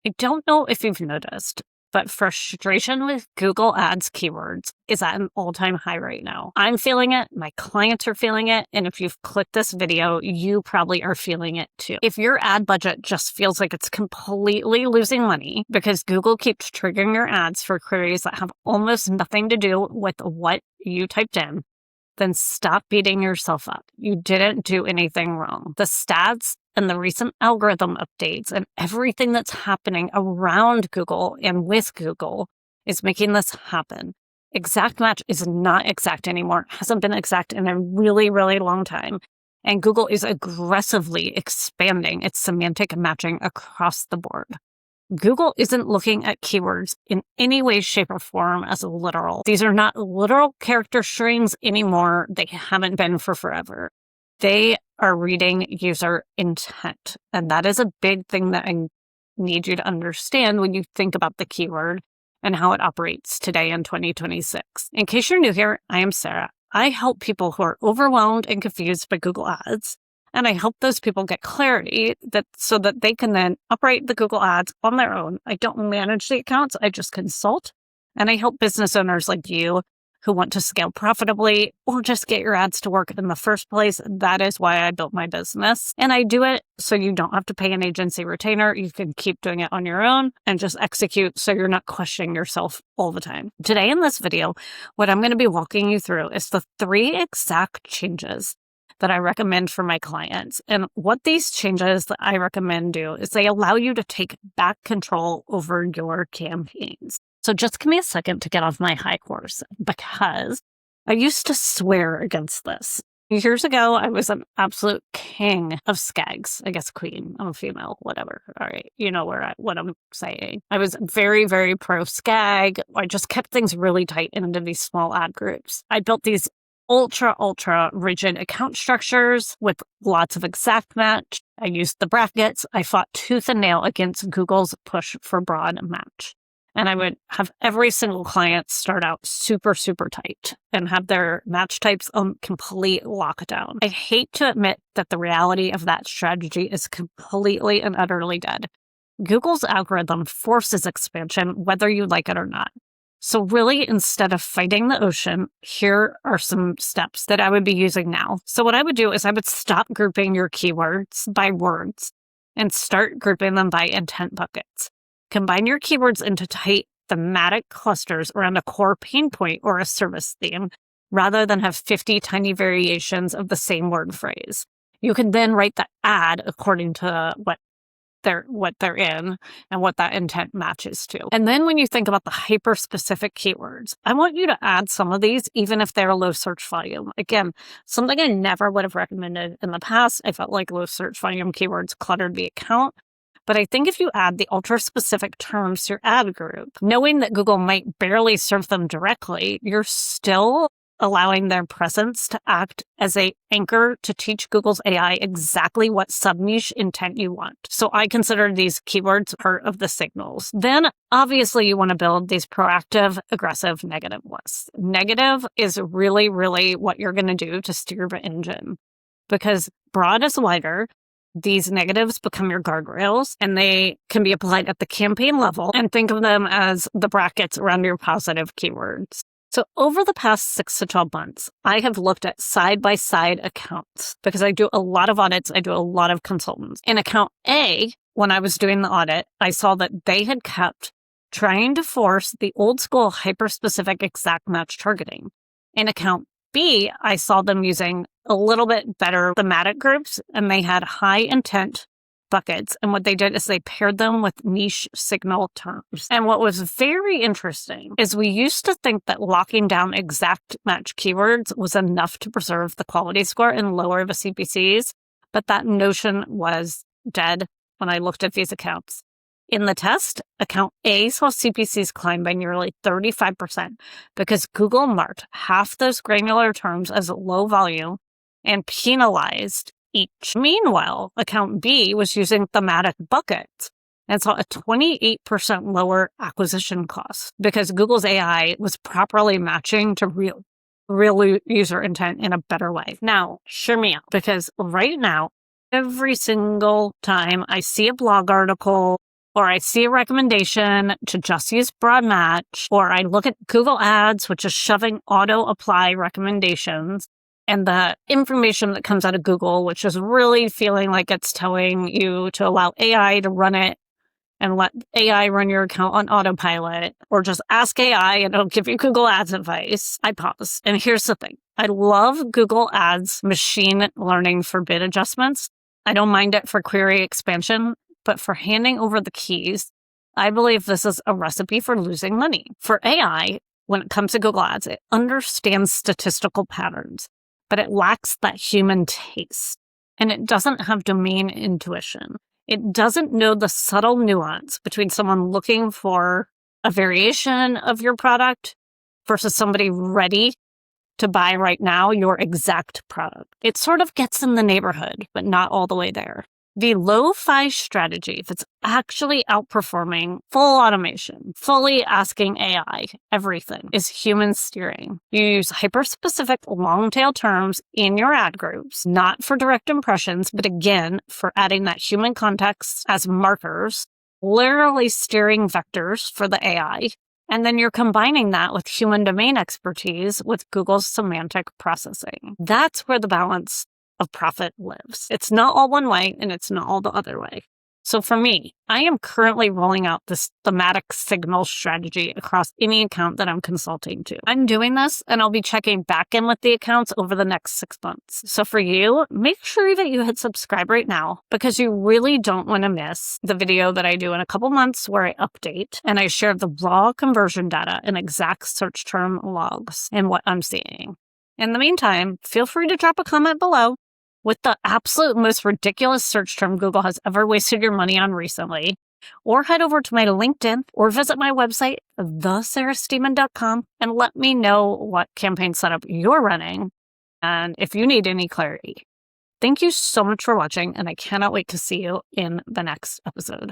I don't know if you've noticed, but frustration with Google Ads keywords is at an all-time high right now. I'm feeling it, my clients are feeling it, and if you've clicked this video, you probably are feeling it too. If your ad budget just feels like it's completely losing money because Google keeps triggering your ads for queries that have almost nothing to do with what you typed in, then stop beating yourself up. You didn't do anything wrong. The stats and the recent algorithm updates and everything that's happening around Google and with Google is making this happen. Exact match is not exact anymore. It hasn't been exact in a really, really long time. And Google is aggressively expanding its semantic matching across the board. Google isn't looking at keywords in any way, shape, or form as literal. These are not literal character strings anymore. They haven't been for forever. They are reading user intent. And that is a big thing that I need you to understand when you think about the keyword and how it operates today in 2026. In case you're new here, I am Sarah. I help people who are overwhelmed and confused by Google Ads. And I help those people get clarity so that they can then operate the Google Ads on their own. I don't manage the accounts, I just consult. And I help business owners like you who want to scale profitably or just get your ads to work in the first place. That is why I built my business. And I do it so you don't have to pay an agency retainer. You can keep doing it on your own and just execute so you're not questioning yourself all the time. Today in this video, what I'm going to be walking you through is the 3 exact changes that I recommend for my clients. And what these changes that I recommend do is they allow you to take back control over your campaigns. So just give me a second to get off my high horse because I used to swear against this. Years ago, I was an absolute king of skags. I guess queen. I'm a female, whatever. All right. You know what I'm saying. I was very, very pro skag. I just kept things really tight into these small ad groups. I built these ultra rigid account structures with lots of exact match. I used the brackets. I fought tooth and nail against Google's push for broad match. And I would have every single client start out super tight and have their match types on complete lockdown. I hate to admit that the reality of that strategy is completely and utterly dead. Google's algorithm forces expansion whether you like it or not. So really, instead of fighting the ocean, here are some steps that I would be using now. So what I would do is I would stop grouping your keywords by words and start grouping them by intent buckets. Combine your keywords into tight thematic clusters around a core pain point or a service theme, rather than have 50 tiny variations of the same word phrase. You can then write the ad according to what they're in and what that intent matches to. And then when you think about the hyper-specific keywords, I want you to add some of these even if they're low search volume. Again, something I never would have recommended in the past. I felt like low search volume keywords cluttered the account. But I think if you add the ultra-specific terms to your ad group, knowing that Google might barely serve them directly, you're still allowing their presence to act as an anchor to teach Google's AI exactly what sub-niche intent you want. So I consider these keywords part of the signals. Then obviously you want to build these proactive, aggressive, negative lists. Negative is really what you're going to do to steer the engine because broad is wider. These negatives become your guardrails and they can be applied at the campaign level, and think of them as the brackets around your positive keywords. So over the past 6 to 12 months, I have looked at side-by-side accounts because I do a lot of audits. I do a lot of consultants. In account A, when I was doing the audit, I saw that they had kept trying to force the old school hyper-specific exact match targeting. In account B, I saw them using a little bit better thematic groups, and they had high intent buckets. And what they did is they paired them with niche signal terms. And what was very interesting is we used to think that locking down exact match keywords was enough to preserve the quality score and lower the CPCs, but that notion was dead when I looked at these accounts. In the test, account A saw CPCs climb by nearly 35% because Google marked half those granular terms as low volume and penalized each. Meanwhile, account B was using thematic buckets and saw a 28% lower acquisition cost because Google's AI was properly matching to real user intent in a better way. Now, hear me out, because right now, every single time I see a blog article or I see a recommendation to just use broad match, or I look at Google Ads, which is shoving auto apply recommendations, and the information that comes out of Google, which is really feeling like it's telling you to allow AI to run it and let AI run your account on autopilot, or just ask AI and it'll give you Google Ads advice. I pause. And here's the thing. I love Google Ads machine learning for bid adjustments. I don't mind it for query expansion, but for handing over the keys, I believe this is a recipe for losing money. For AI, when it comes to Google Ads, it understands statistical patterns, but it lacks that human taste, and it doesn't have domain intuition. It doesn't know the subtle nuance between someone looking for a variation of your product versus somebody ready to buy right now your exact product. It sort of gets in the neighborhood, but not all the way there. The lo-fi strategy that's actually outperforming full automation, fully asking AI everything, is human steering. You use hyper-specific long-tail terms in your ad groups, not for direct impressions, but again, for adding that human context as markers, literally steering vectors for the AI. And then you're combining that with human domain expertise with Google's semantic processing. That's where the balance of profit lives. It's not all one way and it's not all the other way. So for me, I am currently rolling out this thematic signal strategy across any account that I'm consulting to. I'm doing this and I'll be checking back in with the accounts over the next 6 months. So for you, make sure that you hit subscribe right now, because you really don't want to miss the video that I do in a couple months where I update and I share the raw conversion data and exact search term logs and what I'm seeing. In the meantime, feel free to drop a comment below with the absolute most ridiculous search term Google has ever wasted your money on recently, or head over to my LinkedIn or visit my website, thesarahsteeman.com, and let me know what campaign setup you're running and if you need any clarity. Thank you so much for watching, and I cannot wait to see you in the next episode.